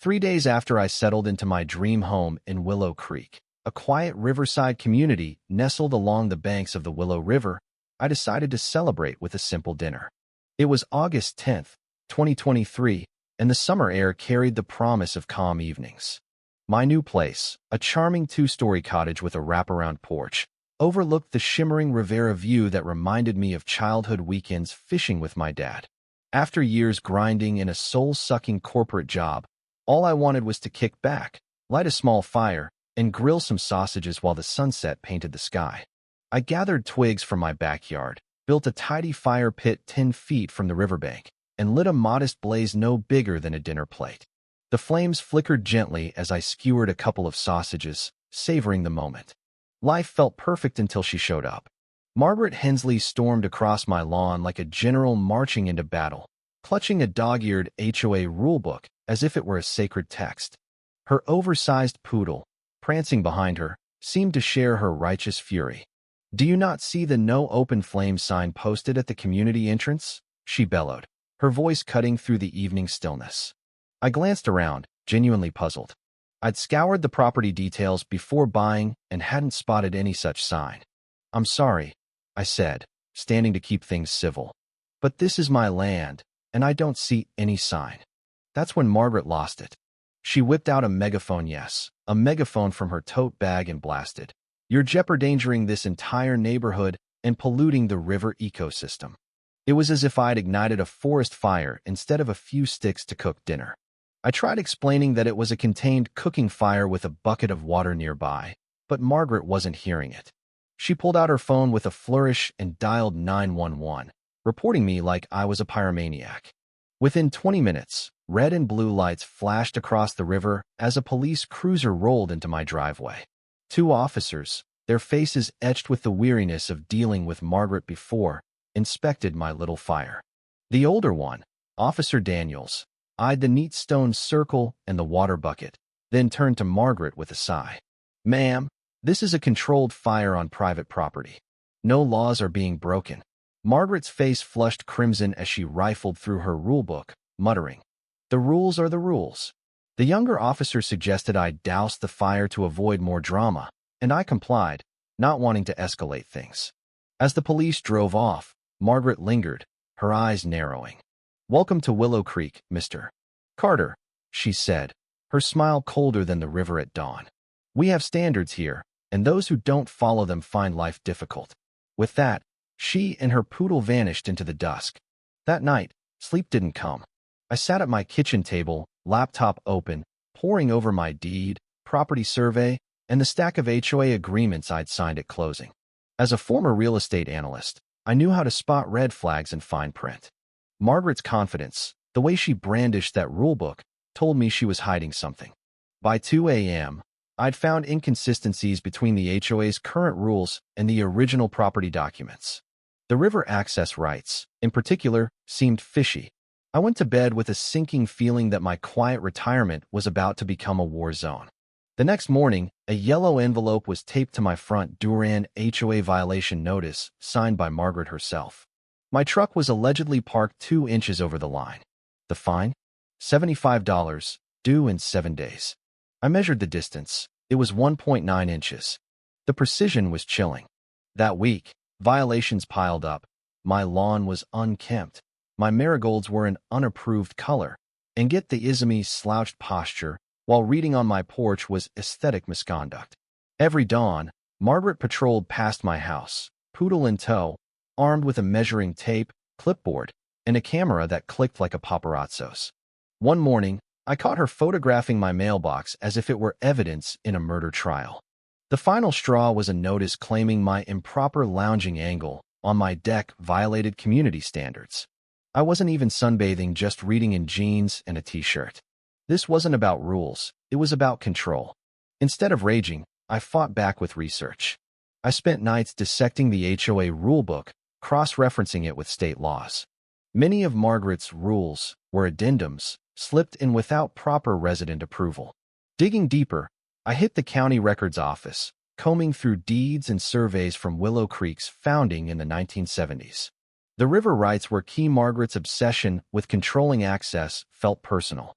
3 days after I settled into my dream home in Willow Creek, a quiet riverside community nestled along the banks of the Willow River, I decided to celebrate with a simple dinner. It was August 10th, 2023, and the summer air carried the promise of calm evenings. My new place, a charming two-story cottage with a wraparound porch, overlooked the shimmering Riviera view that reminded me of childhood weekends fishing with my dad. After years grinding in a soul-sucking corporate job, all I wanted was to kick back, light a small fire, and grill some sausages while the sunset painted the sky. I gathered twigs from my backyard, built a tidy fire pit 10 feet from the riverbank, and lit a modest blaze no bigger than a dinner plate. The flames flickered gently as I skewered a couple of sausages, savoring the moment. Life felt perfect until she showed up. Margaret Hensley stormed across my lawn like a general marching into battle, clutching a dog-eared HOA rulebook as if it were a sacred text. Her oversized poodle, prancing behind her, seemed to share her righteous fury. "Do you not see the no open flame sign posted at the community entrance?" she bellowed, her voice cutting through the evening stillness. I glanced around, genuinely puzzled. I'd scoured the property details before buying and hadn't spotted any such sign. "I'm sorry," I said, standing to keep things civil, "but this is my land, and I don't see any sign." That's when Margaret lost it. She whipped out a megaphone from her tote bag and blasted, "You're jeoparding this entire neighborhood and polluting the river ecosystem." It was as if I'd ignited a forest fire instead of a few sticks to cook dinner. I tried explaining that it was a contained cooking fire with a bucket of water nearby, but Margaret wasn't hearing it. She pulled out her phone with a flourish and dialed 911, reporting me like I was a pyromaniac. Within 20 minutes, red and blue lights flashed across the river as a police cruiser rolled into my driveway. 2 officers, their faces etched with the weariness of dealing with Margaret before, inspected my little fire. The older one, Officer Daniels, eyed the neat stone circle and the water bucket, then turned to Margaret with a sigh. "Ma'am, this is a controlled fire on private property. No laws are being broken." Margaret's face flushed crimson as she rifled through her rulebook, muttering, "The rules are the rules." The younger officer suggested I douse the fire to avoid more drama, and I complied, not wanting to escalate things. As the police drove off, Margaret lingered, her eyes narrowing. "Welcome to Willow Creek, Mr. Carter," she said, her smile colder than the river at dawn. "We have standards here, and those who don't follow them find life difficult." With that, she and her poodle vanished into the dusk. That night, sleep didn't come. I sat at my kitchen table, laptop open, poring over my deed, property survey, and the stack of HOA agreements I'd signed at closing. As a former real estate analyst, I knew how to spot red flags in fine print. Margaret's confidence, the way she brandished that rulebook, told me she was hiding something. By 2 a.m., I'd found inconsistencies between the HOA's current rules and the original property documents. The river access rights, in particular, seemed fishy. I went to bed with a sinking feeling that my quiet retirement was about to become a war zone. The next morning, a yellow envelope was taped to my front door, an HOA violation notice, signed by Margaret herself. My truck was allegedly parked 2 inches over the line. The fine? $75, due in 7 days. I measured the distance. It was 1.9 inches. The precision was chilling. That week, violations piled up. My lawn was unkempt. My marigolds were an unapproved color. And get the Izzy's slouched posture while reading on my porch was aesthetic misconduct. Every dawn, Margaret patrolled past my house, poodle in tow, armed with a measuring tape, clipboard, and a camera that clicked like a paparazzo's. One morning, I caught her photographing my mailbox as if it were evidence in a murder trial. The final straw was a notice claiming my improper lounging angle on my deck violated community standards. I wasn't even sunbathing, just reading in jeans and a t-shirt. This wasn't about rules, it was about control. Instead of raging, I fought back with research. I spent nights dissecting the HOA rulebook, cross-referencing it with state laws. Many of Margaret's rules were addendums, slipped in without proper resident approval. Digging deeper, I hit the county records office, combing through deeds and surveys from Willow Creek's founding in the 1970s. The river rights were key. Margaret's obsession with controlling access felt personal.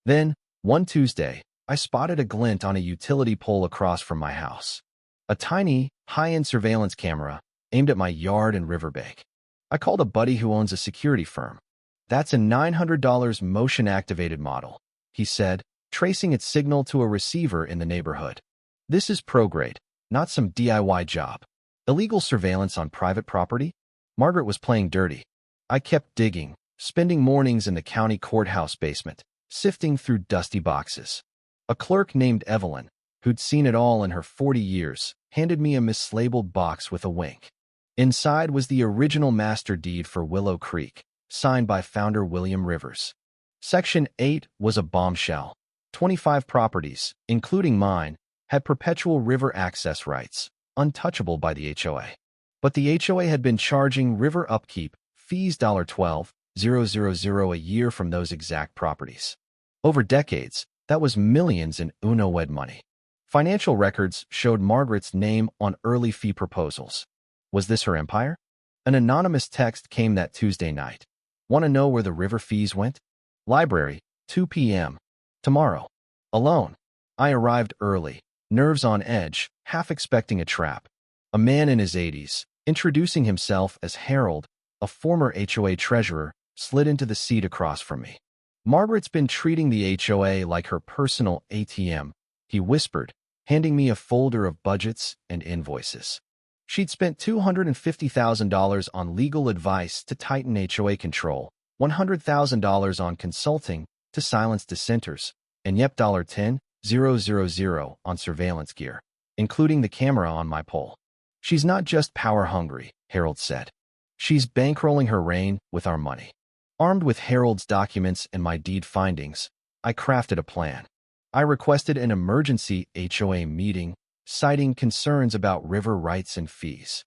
Then, One Tuesday, I spotted a glint on a utility pole across from my house. A tiny, high-end surveillance camera aimed at my yard and riverbank. I called a buddy who owns a security firm. "That's a $900 motion-activated model," he said, tracing its signal to a receiver in the neighborhood. "This is pro-grade, not some DIY job. Illegal surveillance on private property?" Margaret was playing dirty. I kept digging, spending mornings in the county courthouse basement, sifting through dusty boxes. A clerk named Evelyn, who'd seen it all in her 40 years, handed me a mislabeled box with a wink. Inside was the original master deed for Willow Creek, signed by founder William Rivers. Section 8 was a bombshell. 25 properties, including mine, had perpetual river access rights, untouchable by the HOA. But the HOA had been charging river upkeep fees $12,000 a year from those exact properties. Over decades, that was millions in UNOWED money. Financial records showed Margaret's name on early fee proposals. Was this her empire? An anonymous text came that Tuesday night. "Want to know where the river fees went? Library, 2 p.m. tomorrow." Alone. I arrived early, nerves on edge, half expecting a trap. A man in his 80s, introducing himself as Harold, a former HOA treasurer, slid into the seat across from me. "Margaret's been treating the HOA like her personal ATM," he whispered, handing me a folder of budgets and invoices. She'd spent $250,000 on legal advice to tighten HOA control, $100,000 on consulting to silence dissenters, and yep $10,000 on surveillance gear, including the camera on my pole. "She's not just power-hungry," Harold said. "She's bankrolling her reign with our money." Armed with Harold's documents and my deed findings, I crafted a plan. I requested an emergency HOA meeting, citing concerns about river rights and fees.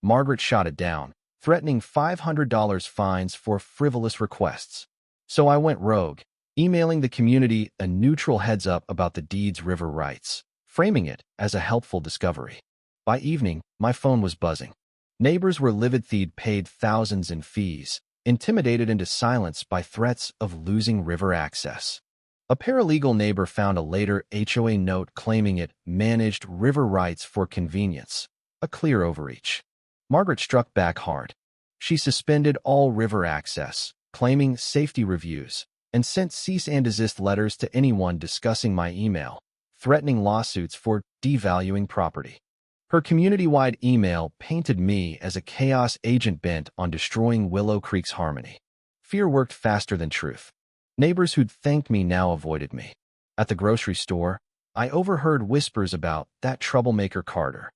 Margaret shot it down, threatening $500 fines for frivolous requests. So I went rogue, emailing the community a neutral heads-up about the deed's river rights, framing it as a helpful discovery. By evening, my phone was buzzing. Neighbors were livid. They'd paid thousands in fees, intimidated into silence by threats of losing river access. A paralegal neighbor found a later HOA note claiming it managed river rights for convenience, a clear overreach. Margaret struck back hard. She suspended all river access, claiming safety reviews, and sent cease and desist letters to anyone discussing my email, threatening lawsuits for devaluing property. Her community-wide email painted me as a chaos agent bent on destroying Willow Creek's harmony. Fear worked faster than truth. Neighbors who'd thanked me now avoided me. At the grocery store, I overheard whispers about that troublemaker Carter.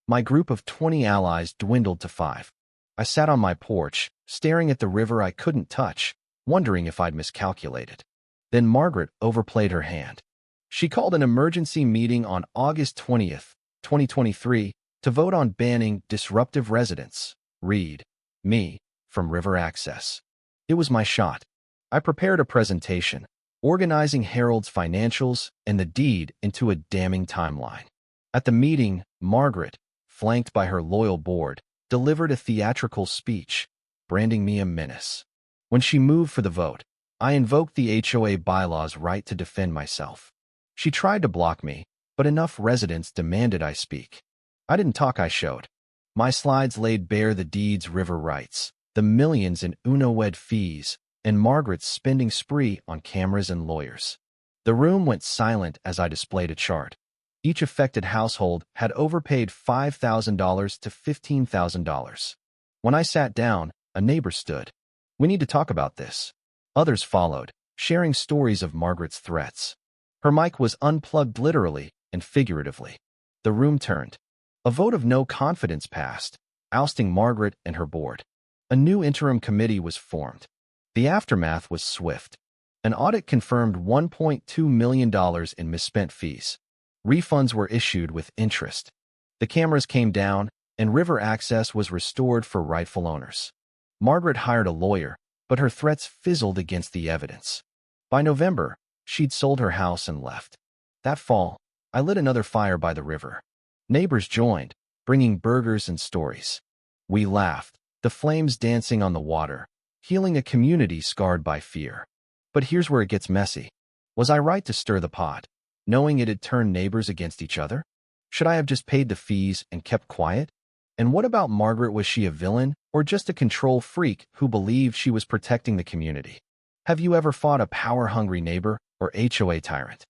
My group of 20 allies dwindled to 5. I sat on my porch, staring at the river I couldn't touch, wondering if I'd miscalculated. Then Margaret overplayed her hand. She called an emergency meeting on August 20th, 2023, to vote on banning disruptive residents, read, me, from river access. It was my shot. I prepared a presentation, organizing Harold's financials and the deed into a damning timeline. At the meeting, Margaret, flanked by her loyal board, delivered a theatrical speech, branding me a menace. When she moved for the vote, I invoked the HOA bylaws' right to defend myself. She tried to block me, but enough residents demanded I speak. I didn't talk, I showed. My slides laid bare the deed's river rights, the millions in UNOWED fees, and Margaret's spending spree on cameras and lawyers. The room went silent as I displayed a chart. Each affected household had overpaid $5,000 to $15,000. When I sat down, a neighbor stood. "We need to talk about this." Others followed, sharing stories of Margaret's threats. Her mic was unplugged literally and figuratively. The room turned. A vote of no confidence passed, ousting Margaret and her board. A new interim committee was formed. The aftermath was swift. An audit confirmed $1.2 million in misspent fees. Refunds were issued with interest. The cameras came down, and river access was restored for rightful owners. Margaret hired a lawyer, but her threats fizzled against the evidence. By November, she'd sold her house and left. That fall, I lit another fire by the river. Neighbors joined, bringing burgers and stories. We laughed, the flames dancing on the water, healing a community scarred by fear. But here's where it gets messy. Was I right to stir the pot, knowing it'd turn neighbors against each other? Should I have just paid the fees and kept quiet? And what about Margaret? Was she a villain or just a control freak who believed she was protecting the community? Have you ever fought a power-hungry neighbor or HOA tyrant?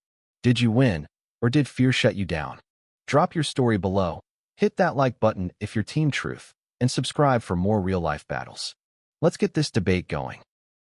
Did you win, or did fear shut you down? Drop your story below, hit that like button if you're Team Truth, and subscribe for more real-life battles. Let's get this debate going.